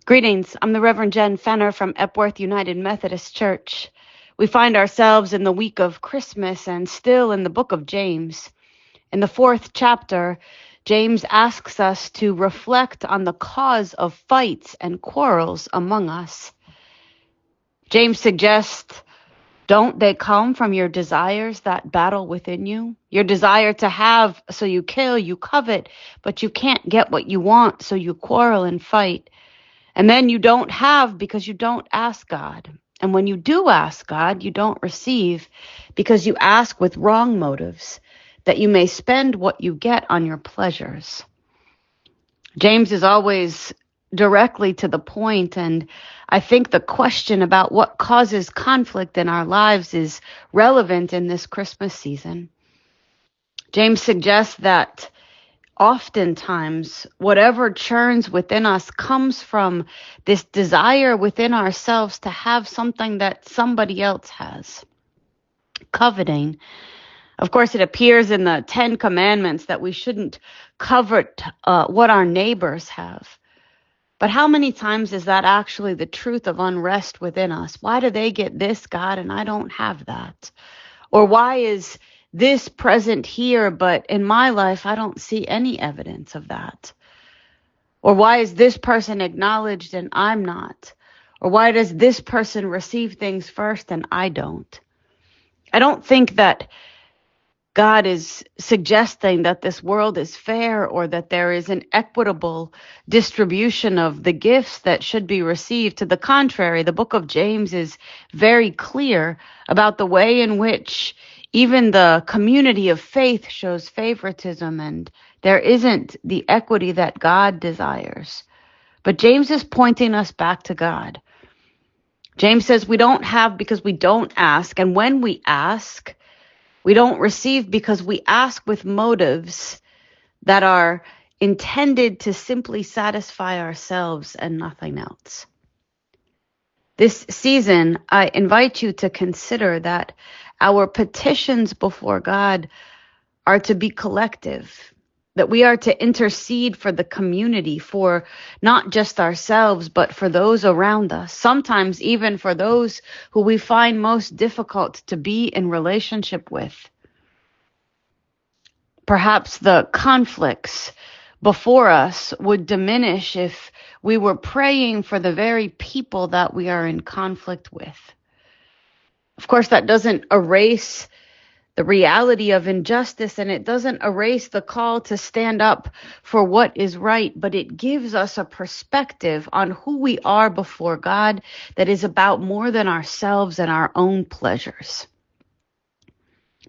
Greetings. I'm the Reverend Jen Fenner from Epworth United Methodist Church. We find ourselves in the week of Christmas and still in the book of James. In the 4th chapter, James asks us to reflect on the cause of fights and quarrels among us. James suggests, don't they come from your desires that battle within you? Your desire to have, so you kill, you covet, but you can't get what you want, so you quarrel and fight. And then you don't have because you don't ask God. And when you do ask God, you don't receive because you ask with wrong motives, that you may spend what you get on your pleasures. James is always directly to the point, and I think the question about what causes conflict in our lives is relevant in this Christmas season. James suggests that oftentimes, whatever churns within us comes from this desire within ourselves to have something that somebody else has. Coveting. Of course, it appears in the 10 Commandments that we shouldn't covet what our neighbors have. But how many times is that actually the truth of unrest within us? Why do they get this, God, and I don't have that? Or why is this present here, but in my life, I don't see any evidence of that? Or why is this person acknowledged and I'm not? Or why does this person receive things first and I don't? I don't think that God is suggesting that this world is fair or that there is an equitable distribution of the gifts that should be received. To the contrary, the book of James is very clear about the way in which even the community of faith shows favoritism, and there isn't the equity that God desires. But James is pointing us back to God. James says we don't have because we don't ask, and when we ask, we don't receive because we ask with motives that are intended to simply satisfy ourselves and nothing else. This season, I invite you to consider that our petitions before God are to be collective, that we are to intercede for the community, for not just ourselves, but for those around us, sometimes even for those who we find most difficult to be in relationship with. Perhaps the conflicts before us would diminish if we were praying for the very people that we are in conflict with. Of course, that doesn't erase the reality of injustice, and it doesn't erase the call to stand up for what is right, but it gives us a perspective on who we are before God that is about more than ourselves and our own pleasures.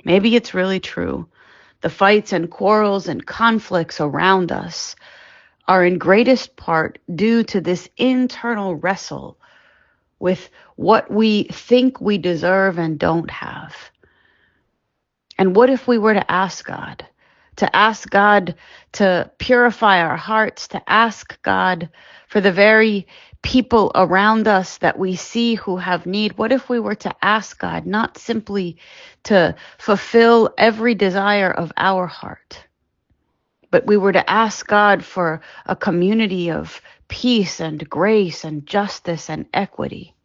Maybe it's really true. The fights and quarrels and conflicts around us are in greatest part due to this internal wrestle with what we think we deserve and don't have. And what if we were to ask God to purify our hearts, to ask God for the very people around us that we see who have need? What if we were to ask God not simply to fulfill every desire of our heart, but we were to ask God for a community of peace and grace and justice and equity?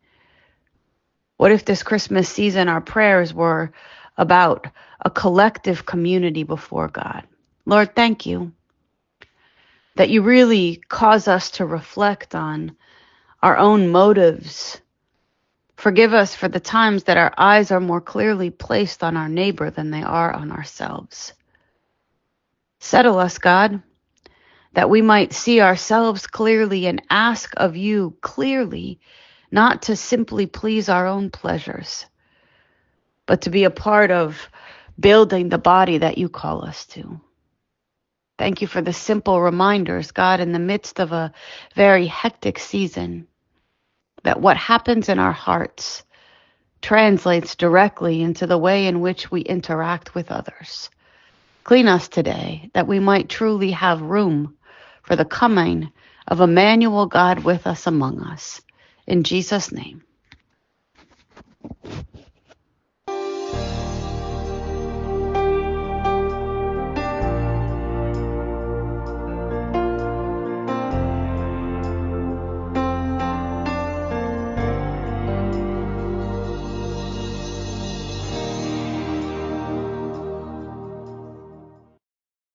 What if this Christmas season our prayers were about a collective community before God? Lord, thank you that you really cause us to reflect on our own motives. Forgive us for the times that our eyes are more clearly placed on our neighbor than they are on ourselves. Settle us, God, that we might see ourselves clearly and ask of you clearly, not to simply please our own pleasures, but to be a part of building the body that you call us to. Thank you for the simple reminders, God, in the midst of a very hectic season, that what happens in our hearts translates directly into the way in which we interact with others. Clean us today, that we might truly have room for the coming of Emmanuel, God with us among us. In Jesus' name.